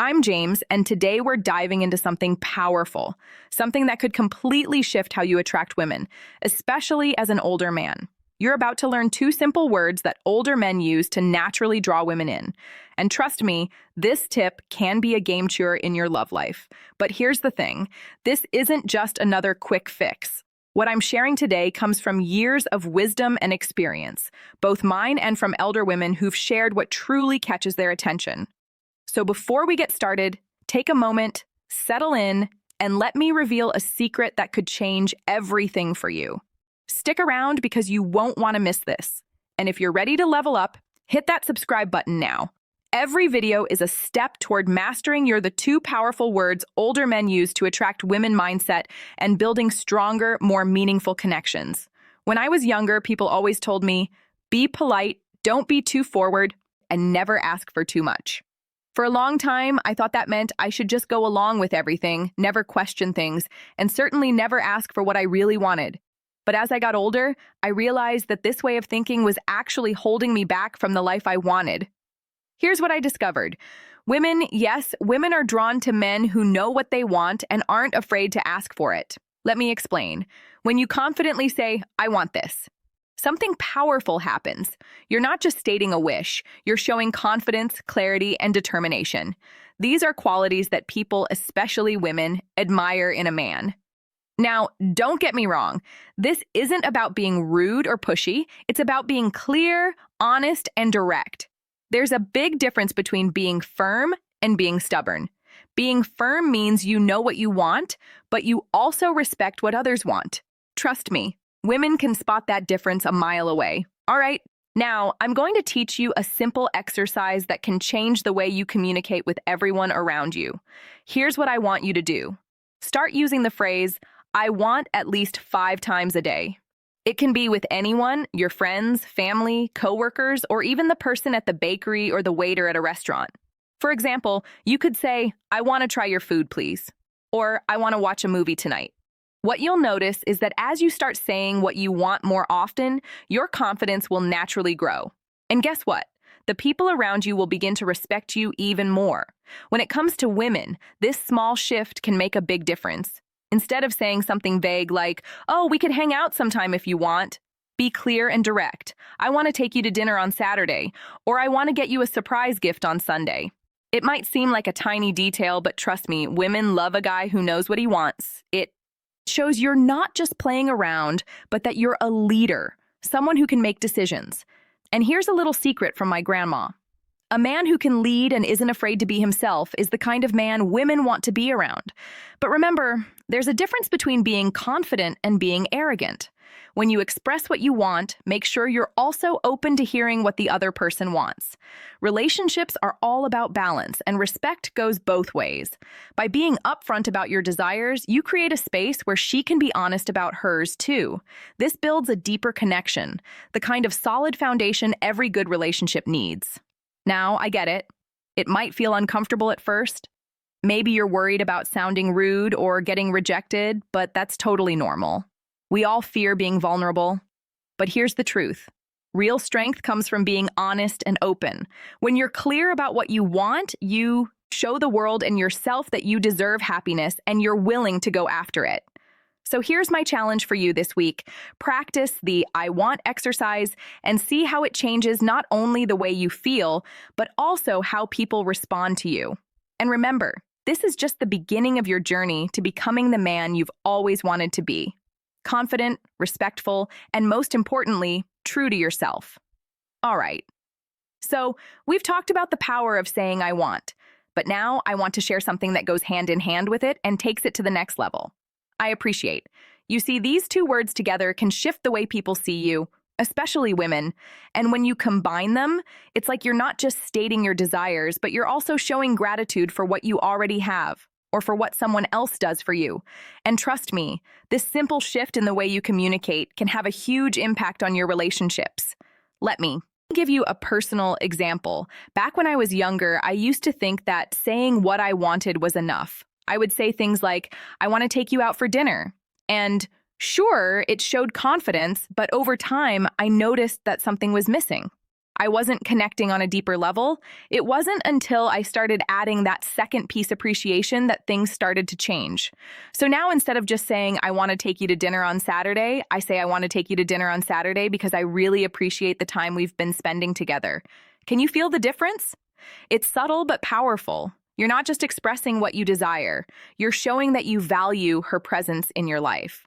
I'm James, and today we're diving into something powerful, something that could completely shift how you attract women, especially as an older man. You're about to learn two simple words that older men use to naturally draw women in. And trust me, this tip can be a game changer in your love life. But here's the thing, this isn't just another quick fix. What I'm sharing today comes from years of wisdom and experience, both mine and from elder women who've shared what truly catches their attention. So before we get started, take a moment, settle in, and let me reveal a secret that could change everything for you. Stick around because you won't want to miss this. And if you're ready to level up, hit that subscribe button now. Every video is a step toward mastering the two powerful words older men use to attract women mindset and building stronger, more meaningful connections. When I was younger, people always told me, be polite, don't be too forward, and never ask for too much. For a long time, I thought that meant I should just go along with everything, never question things, and certainly never ask for what I really wanted. But as I got older, I realized that this way of thinking was actually holding me back from the life I wanted. Here's what I discovered. Women are drawn to men who know what they want and aren't afraid to ask for it. Let me explain. When you confidently say, I want this, something powerful happens. You're not just stating a wish, you're showing confidence, clarity, and determination. These are qualities that people, especially women, admire in a man. Now, don't get me wrong. This isn't about being rude or pushy. It's about being clear, honest, and direct. There's a big difference between being firm and being stubborn. Being firm means you know what you want, but you also respect what others want. Trust me, women can spot that difference a mile away. All right, now I'm going to teach you a simple exercise that can change the way you communicate with everyone around you. Here's what I want you to do. Start using the phrase, I want at least 5 times a day. It can be with anyone, your friends, family, coworkers, or even the person at the bakery or the waiter at a restaurant. For example, you could say, I want to try your food, please. Or, I want to watch a movie tonight. What you'll notice is that as you start saying what you want more often, your confidence will naturally grow. And guess what? The people around you will begin to respect you even more. When it comes to women, this small shift can make a big difference. Instead of saying something vague like, oh, we could hang out sometime if you want, be clear and direct. I want to take you to dinner on Saturday, or I want to get you a surprise gift on Sunday. It might seem like a tiny detail, but trust me, women love a guy who knows what he wants. It shows you're not just playing around, but that you're a leader, someone who can make decisions. And here's a little secret from my grandma. A man who can lead and isn't afraid to be himself is the kind of man women want to be around. But remember, there's a difference between being confident and being arrogant. When you express what you want, make sure you're also open to hearing what the other person wants. Relationships are all about balance, and respect goes both ways. By being upfront about your desires, you create a space where she can be honest about hers too. This builds a deeper connection, the kind of solid foundation every good relationship needs. Now, I get it. It might feel uncomfortable at first. Maybe you're worried about sounding rude or getting rejected, but that's totally normal. We all fear being vulnerable. But here's the truth. Real strength comes from being honest and open. When you're clear about what you want, you show the world and yourself that you deserve happiness and you're willing to go after it. So here's my challenge for you this week. Practice the I want exercise and see how it changes not only the way you feel, but also how people respond to you. And remember, this is just the beginning of your journey to becoming the man you've always wanted to be. Confident, respectful, and most importantly, true to yourself. All right. So we've talked about the power of saying I want, but now I want to share something that goes hand in hand with it and takes it to the next level. I appreciate. You see, these two words together can shift the way people see you, especially women. And when you combine them, it's like you're not just stating your desires, but you're also showing gratitude for what you already have or for what someone else does for you. And trust me, this simple shift in the way you communicate can have a huge impact on your relationships. Let me give you a personal example. Back when I was younger, I used to think that saying what I wanted was enough. I would say things like, I want to take you out for dinner. And sure, it showed confidence, but over time, I noticed that something was missing. I wasn't connecting on a deeper level. It wasn't until I started adding that second piece appreciation that things started to change. So now instead of just saying, I want to take you to dinner on Saturday, I say, I want to take you to dinner on Saturday because I really appreciate the time we've been spending together. Can you feel the difference? It's subtle but powerful. You're not just expressing what you desire. You're showing that you value her presence in your life.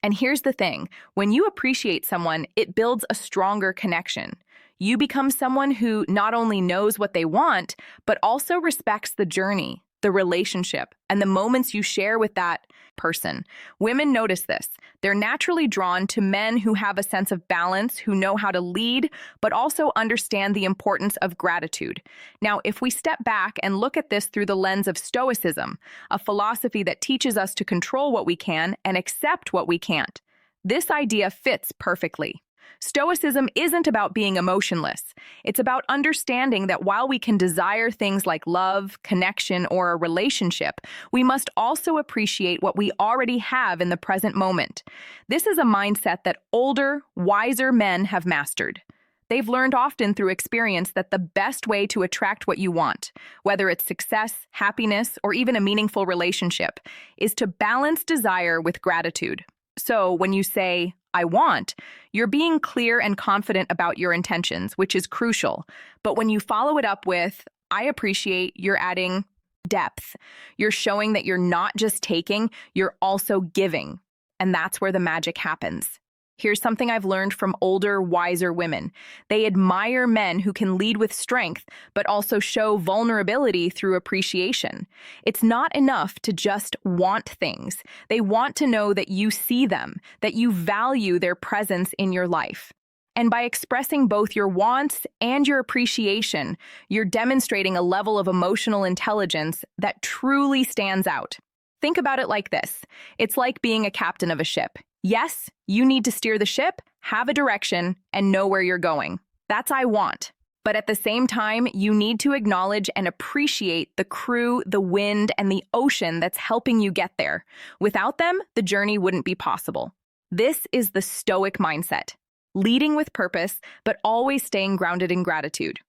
And here's the thing. When you appreciate someone, it builds a stronger connection. You become someone who not only knows what they want, but also respects the journey, the relationship, and the moments you share with that person. Women notice this. They're naturally drawn to men who have a sense of balance, who know how to lead, but also understand the importance of gratitude. Now, if we step back and look at this through the lens of Stoicism, a philosophy that teaches us to control what we can and accept what we can't, this idea fits perfectly. Stoicism isn't about being emotionless. It's about understanding that while we can desire things like love, connection, or a relationship, we must also appreciate what we already have in the present moment. This is a mindset that older, wiser men have mastered. They've learned often through experience that the best way to attract what you want, whether it's success, happiness, or even a meaningful relationship, is to balance desire with gratitude. So when you say, I want, you're being clear and confident about your intentions, which is crucial. But when you follow it up with, I appreciate, you're adding depth. You're showing that you're not just taking, you're also giving. And that's where the magic happens. Here's something I've learned from older, wiser women. They admire men who can lead with strength, but also show vulnerability through appreciation. It's not enough to just want things. They want to know that you see them, that you value their presence in your life. And by expressing both your wants and your appreciation, you're demonstrating a level of emotional intelligence that truly stands out. Think about it like this. It's like being a captain of a ship. Yes, you need to steer the ship, have a direction, and know where you're going. That's I want. But at the same time, you need to acknowledge and appreciate the crew, the wind, and the ocean that's helping you get there. Without them, the journey wouldn't be possible. This is the Stoic mindset. Leading with purpose, but always staying grounded in gratitude.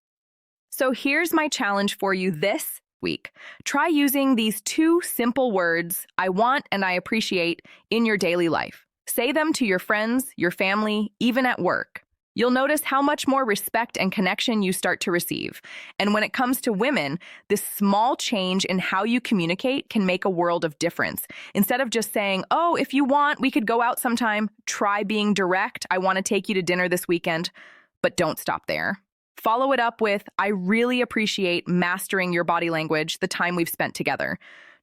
So here's my challenge for you this week. Try using these two simple words, I want and I appreciate, in your daily life. Say them to your friends, your family, even at work. You'll notice how much more respect and connection you start to receive. And when it comes to women, this small change in how you communicate can make a world of difference. Instead of just saying, oh, if you want, we could go out sometime, try being direct. I want to take you to dinner this weekend. But don't stop there. Follow it up with, I really appreciate mastering your body language, the time we've spent together.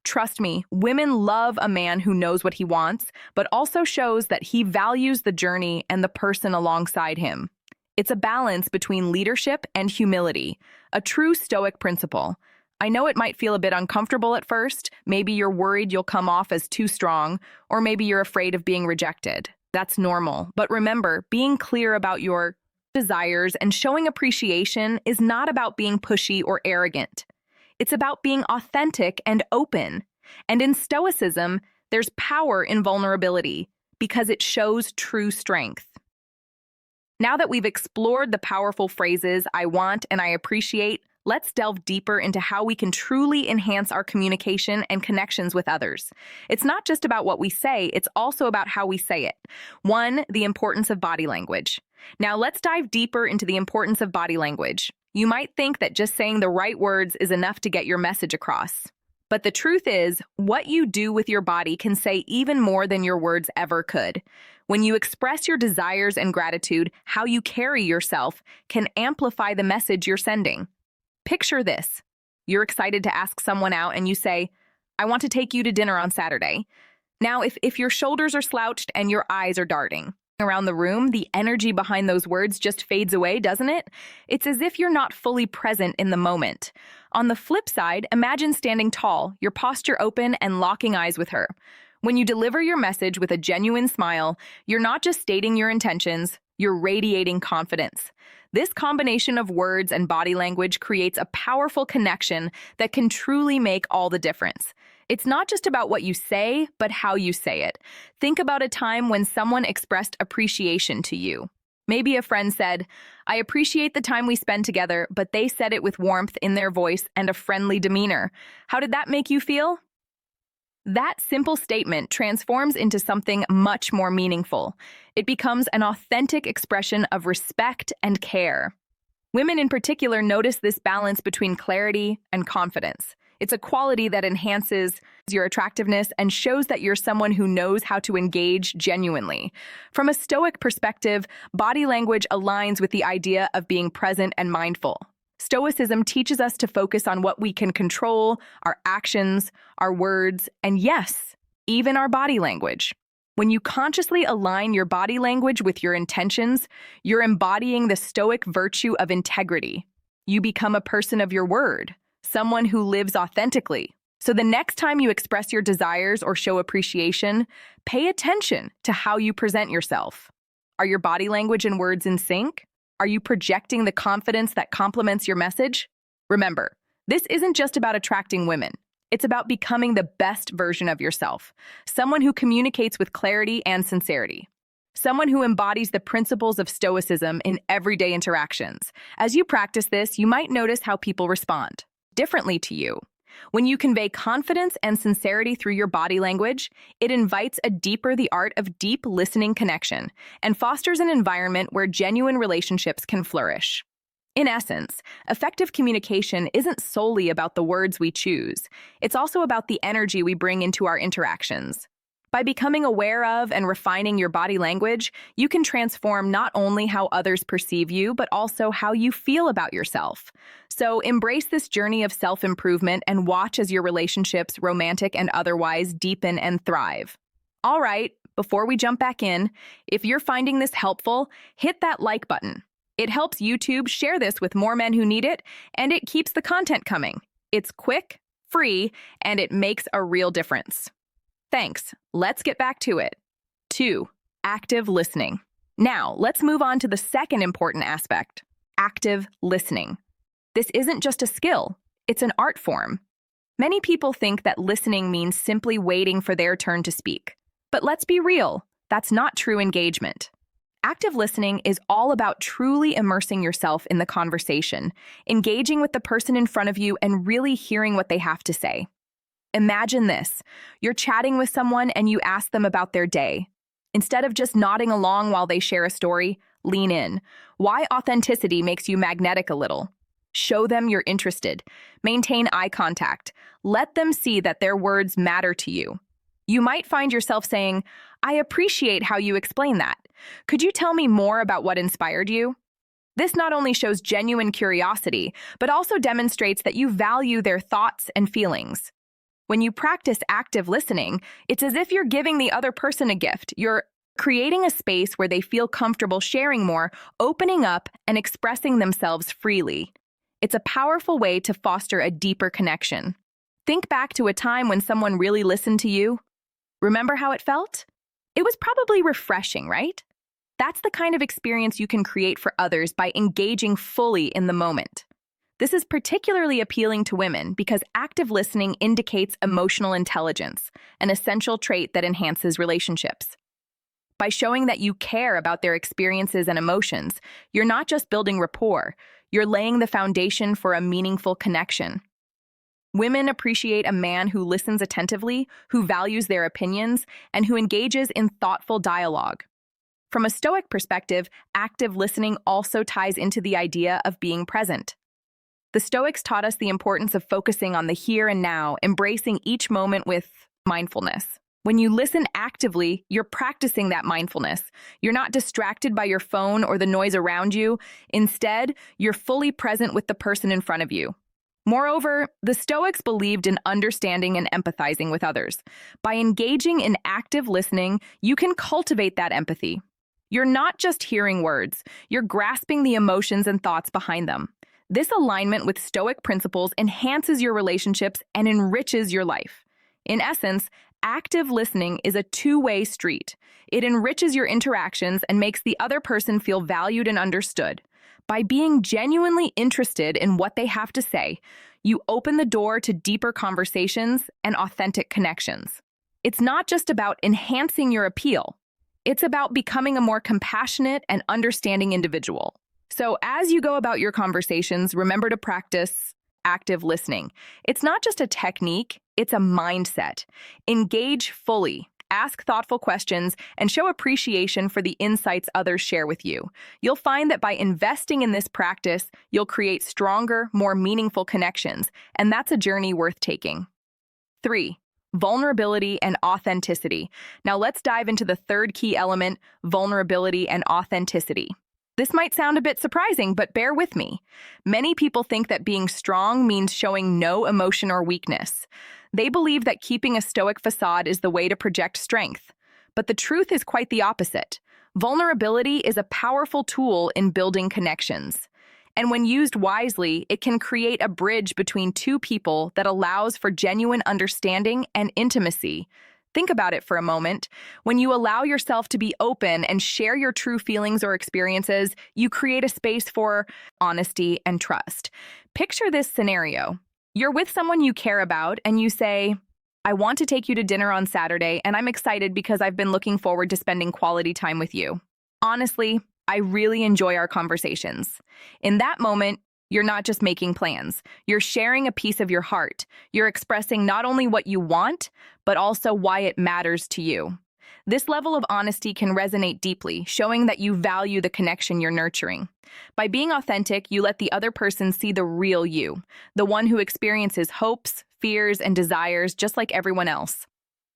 Trust me, women love a man who knows what he wants, but also shows that he values the journey and the person alongside him. It's a balance between leadership and humility, a true Stoic principle. I know it might feel a bit uncomfortable at first. Maybe you're worried you'll come off as too strong, or maybe you're afraid of being rejected. That's normal. But remember, being clear about your desires and showing appreciation is not about being pushy or arrogant. It's about being authentic and open. And in Stoicism, there's power in vulnerability because it shows true strength. Now that we've explored the powerful phrases, I want and I appreciate, let's delve deeper into how we can truly enhance our communication and connections with others. It's not just about what we say, it's also about how we say it. 1, the importance of body language. Now let's dive deeper into the importance of body language. You might think that just saying the right words is enough to get your message across. But the truth is, what you do with your body can say even more than your words ever could. When you express your desires and gratitude, how you carry yourself can amplify the message you're sending. Picture this. You're excited to ask someone out and you say, I want to take you to dinner on Saturday. Now, if your shoulders are slouched and your eyes are darting around the room, the energy behind those words just fades away, doesn't it? It's as if you're not fully present in the moment. On the flip side, imagine standing tall, your posture open and locking eyes with her. When you deliver your message with a genuine smile, you're not just stating your intentions, you're radiating confidence. This combination of words and body language creates a powerful connection that can truly make all the difference. It's not just about what you say, but how you say it. Think about a time when someone expressed appreciation to you. Maybe a friend said, I appreciate the time we spend together, but they said it with warmth in their voice and a friendly demeanor. How did that make you feel? That simple statement transforms into something much more meaningful. It becomes an authentic expression of respect and care. Women in particular notice this balance between clarity and confidence. It's a quality that enhances your attractiveness and shows that you're someone who knows how to engage genuinely. From a Stoic perspective, body language aligns with the idea of being present and mindful. Stoicism teaches us to focus on what we can control, our actions, our words, and yes, even our body language. When you consciously align your body language with your intentions, you're embodying the Stoic virtue of integrity. You become a person of your word, someone who lives authentically. So the next time you express your desires or show appreciation, pay attention to how you present yourself. Are your body language and words in sync? Are you projecting the confidence that complements your message? Remember, this isn't just about attracting women. It's about becoming the best version of yourself, someone who communicates with clarity and sincerity, someone who embodies the principles of Stoicism in everyday interactions. As you practice this, you might notice how people respond differently to you. When you convey confidence and sincerity through your body language, it invites the art of deep listening connection and fosters an environment where genuine relationships can flourish. In essence, effective communication isn't solely about the words we choose. It's also about the energy we bring into our interactions. By becoming aware of and refining your body language, you can transform not only how others perceive you, but also how you feel about yourself. So embrace this journey of self-improvement and watch as your relationships, romantic and otherwise, deepen and thrive. All right, before we jump back in, if you're finding this helpful, hit that like button. It helps YouTube share this with more men who need it, and it keeps the content coming. It's quick, free, and it makes a real difference. Thanks. Let's get back to it. 2. Active listening. Now, let's move on to the second important aspect, active listening. This isn't just a skill, it's an art form. Many people think that listening means simply waiting for their turn to speak. But let's be real, that's not true engagement. Active listening is all about truly immersing yourself in the conversation, engaging with the person in front of you and really hearing what they have to say. Imagine this. You're chatting with someone and you ask them about their day. Instead of just nodding along while they share a story, lean in. Why authenticity makes you magnetic a little. Show them you're interested. Maintain eye contact. Let them see that their words matter to you. You might find yourself saying, "I appreciate how you explain that. Could you tell me more about what inspired you?" This not only shows genuine curiosity, but also demonstrates that you value their thoughts and feelings. When you practice active listening, it's as if you're giving the other person a gift. You're creating a space where they feel comfortable sharing more, opening up, and expressing themselves freely. It's a powerful way to foster a deeper connection. Think back to a time when someone really listened to you. Remember how it felt? It was probably refreshing, right? That's the kind of experience you can create for others by engaging fully in the moment. This is particularly appealing to women because active listening indicates emotional intelligence, an essential trait that enhances relationships. By showing that you care about their experiences and emotions, you're not just building rapport, you're laying the foundation for a meaningful connection. Women appreciate a man who listens attentively, who values their opinions, and who engages in thoughtful dialogue. From a Stoic perspective, active listening also ties into the idea of being present. The Stoics taught us the importance of focusing on the here and now, embracing each moment with mindfulness. When you listen actively, you're practicing that mindfulness. You're not distracted by your phone or the noise around you. Instead, you're fully present with the person in front of you. Moreover, the Stoics believed in understanding and empathizing with others. By engaging in active listening, you can cultivate that empathy. You're not just hearing words, you're grasping the emotions and thoughts behind them. This alignment with Stoic principles enhances your relationships and enriches your life. In essence, active listening is a two-way street. It enriches your interactions and makes the other person feel valued and understood. By being genuinely interested in what they have to say, you open the door to deeper conversations and authentic connections. It's not just about enhancing your appeal. It's about becoming a more compassionate and understanding individual. So as you go about your conversations, remember to practice active listening. It's not just a technique, it's a mindset. Engage fully. Ask thoughtful questions and show appreciation for the insights others share with you. You'll find that by investing in this practice, you'll create stronger, more meaningful connections, and that's a journey worth taking. 3. Vulnerability and authenticity. Now let's dive into the third key element, vulnerability and authenticity. This might sound a bit surprising, but bear with me. Many people think that being strong means showing no emotion or weakness. They believe that keeping a stoic facade is the way to project strength. But the truth is quite the opposite. Vulnerability is a powerful tool in building connections. And when used wisely, it can create a bridge between two people that allows for genuine understanding and intimacy. Think about it for a moment. When you allow yourself to be open and share your true feelings or experiences, you create a space for honesty and trust. Picture this scenario. You're with someone you care about and you say, "I want to take you to dinner on Saturday, and I'm excited because I've been looking forward to spending quality time with you. Honestly, I really enjoy our conversations." In that moment, you're not just making plans. You're sharing a piece of your heart. You're expressing not only what you want, but also why it matters to you. This level of honesty can resonate deeply, showing that you value the connection you're nurturing. By being authentic, you let the other person see the real you, the one who experiences hopes, fears, and desires just like everyone else.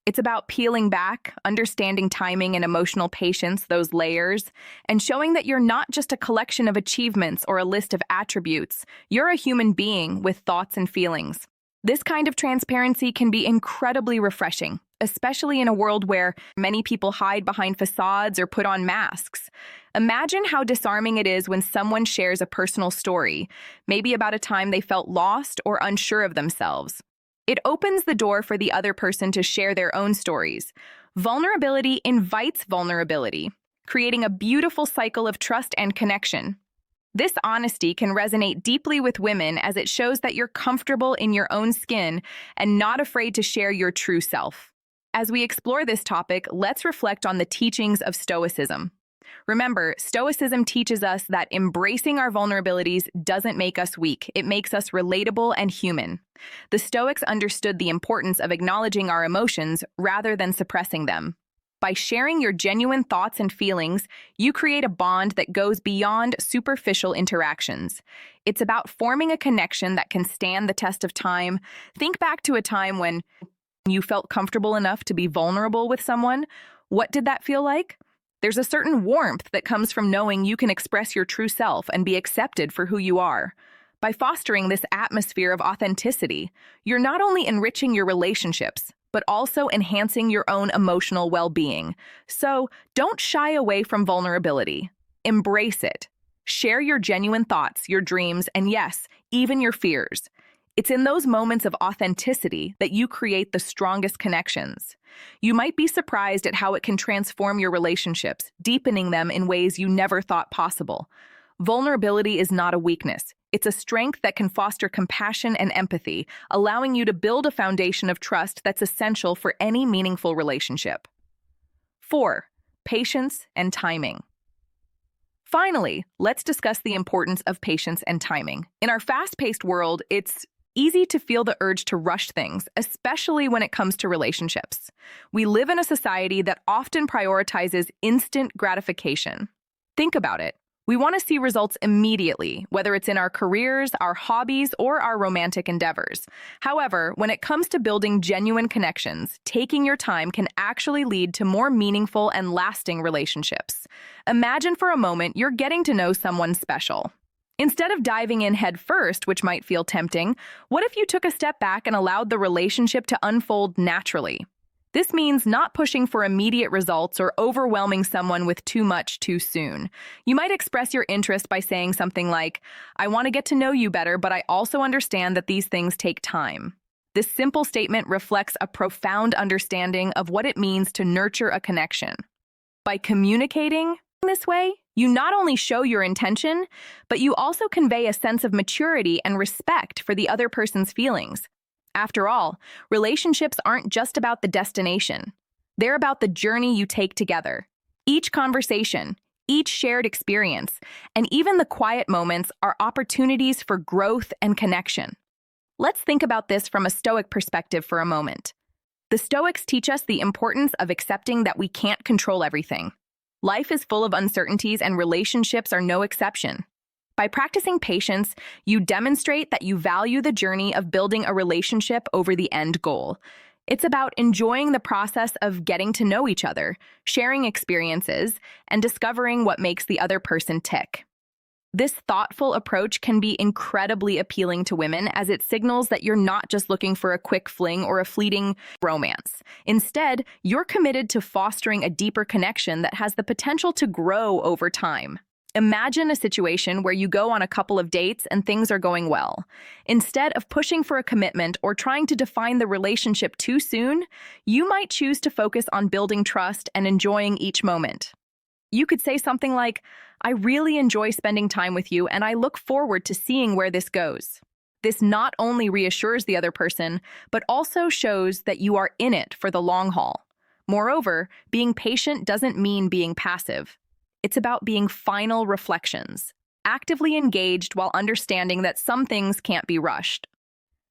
It's about peeling back, understanding timing and emotional patience, those layers, and showing that you're not just a collection of achievements or a list of attributes. You're a human being with thoughts and feelings. This kind of transparency can be incredibly refreshing, especially in a world where many people hide behind facades or put on masks. Imagine how disarming it is when someone shares a personal story, maybe about a time they felt lost or unsure of themselves. It opens the door for the other person to share their own stories. Vulnerability invites vulnerability, creating a beautiful cycle of trust and connection. This honesty can resonate deeply with women as it shows that you're comfortable in your own skin and not afraid to share your true self. As we explore this topic, let's reflect on the teachings of Stoicism. Remember, Stoicism teaches us that embracing our vulnerabilities doesn't make us weak. It makes us relatable and human. The Stoics understood the importance of acknowledging our emotions rather than suppressing them. By sharing your genuine thoughts and feelings, you create a bond that goes beyond superficial interactions. It's about forming a connection that can stand the test of time. Think back to a time when you felt comfortable enough to be vulnerable with someone. What did that feel like? There's a certain warmth that comes from knowing you can express your true self and be accepted for who you are. By fostering this atmosphere of authenticity, you're not only enriching your relationships, but also enhancing your own emotional well-being. So don't shy away from vulnerability. Embrace it. Share your genuine thoughts, your dreams, and yes, even your fears. It's in those moments of authenticity that you create the strongest connections. You might be surprised at how it can transform your relationships, deepening them in ways you never thought possible. Vulnerability is not a weakness. It's a strength that can foster compassion and empathy, allowing you to build a foundation of trust that's essential for any meaningful relationship. 4. Patience and timing. Finally, let's discuss the importance of patience and timing. In our fast-paced world, it's easy to feel the urge to rush things, especially when it comes to relationships. We live in a society that often prioritizes instant gratification. Think about it. We want to see results immediately, whether it's in our careers, our hobbies, or our romantic endeavors. However, when it comes to building genuine connections, taking your time can actually lead to more meaningful and lasting relationships. Imagine for a moment you're getting to know someone special. Instead of diving in head first, which might feel tempting, what if you took a step back and allowed the relationship to unfold naturally? This means not pushing for immediate results or overwhelming someone with too much too soon. You might express your interest by saying something like, "I want to get to know you better, but I also understand that these things take time." This simple statement reflects a profound understanding of what it means to nurture a connection. By communicating this way, you not only show your intention, but you also convey a sense of maturity and respect for the other person's feelings. After all, relationships aren't just about the destination. They're about the journey you take together. Each conversation, Each shared experience, and even the quiet moments, are opportunities for growth and connection. Let's think about this from a Stoic perspective for a moment. The Stoics teach us the importance of accepting that we can't control everything. Life is full of uncertainties, and relationships are no exception. By practicing patience, you demonstrate that you value the journey of building a relationship over the end goal. It's about enjoying the process of getting to know each other, sharing experiences, and discovering what makes the other person tick. This thoughtful approach can be incredibly appealing to women, as it signals that you're not just looking for a quick fling or a fleeting romance. Instead, you're committed to fostering a deeper connection that has the potential to grow over time. Imagine a situation where you go on a couple of dates and things are going well. Instead of pushing for a commitment or trying to define the relationship too soon, you might choose to focus on building trust and enjoying each moment. You could say something like, "I really enjoy spending time with you, and I look forward to seeing where this goes." This not only reassures the other person, but also shows that you are in it for the long haul. Moreover, being patient doesn't mean being passive. It's about being final reflections, actively engaged while understanding that some things can't be rushed.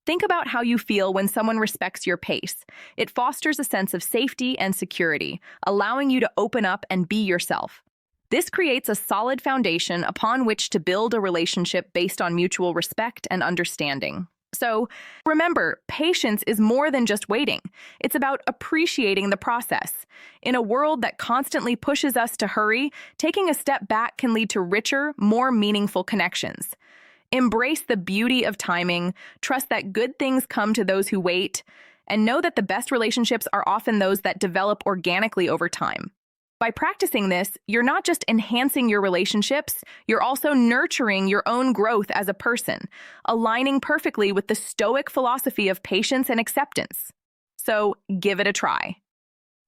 Think about how you feel when someone respects your pace. It fosters a sense of safety and security, allowing you to open up and be yourself. This creates a solid foundation upon which to build a relationship based on mutual respect and understanding. So, remember, patience is more than just waiting. It's about appreciating the process. In a world that constantly pushes us to hurry, taking a step back can lead to richer, more meaningful connections. Embrace the beauty of timing, trust that good things come to those who wait, and know that the best relationships are often those that develop organically over time. By practicing this, you're not just enhancing your relationships, you're also nurturing your own growth as a person, aligning perfectly with the Stoic philosophy of patience and acceptance. So, give it a try.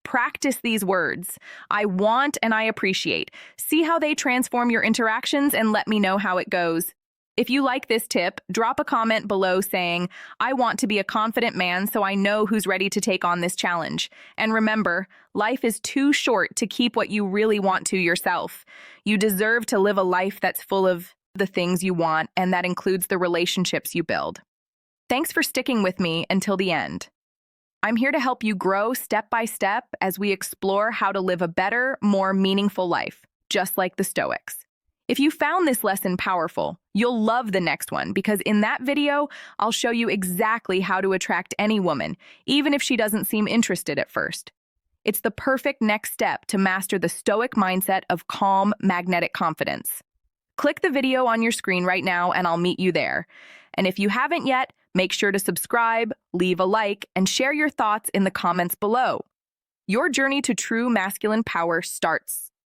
Practice these words: I want and I appreciate. See how they transform your interactions and let me know how it goes. If you like this tip, drop a comment below saying, "I want to be a confident man so I know who's ready to take on this challenge." And remember, life is too short to keep what you really want to yourself. You deserve to live a life that's full of the things you want, and that includes the relationships you build. Thanks for sticking with me until the end. I'm here to help you grow step by step as we explore how to live a better, more meaningful life, just like the Stoics. If you found this lesson powerful, you'll love the next one, because in that video, I'll show you exactly how to attract any woman, even if she doesn't seem interested at first. It's the perfect next step to master the Stoic mindset of calm, magnetic confidence. Click the video on your screen right now and I'll meet you there. And if you haven't yet, make sure to subscribe, leave a like, and share your thoughts in the comments below. Your journey to true masculine power starts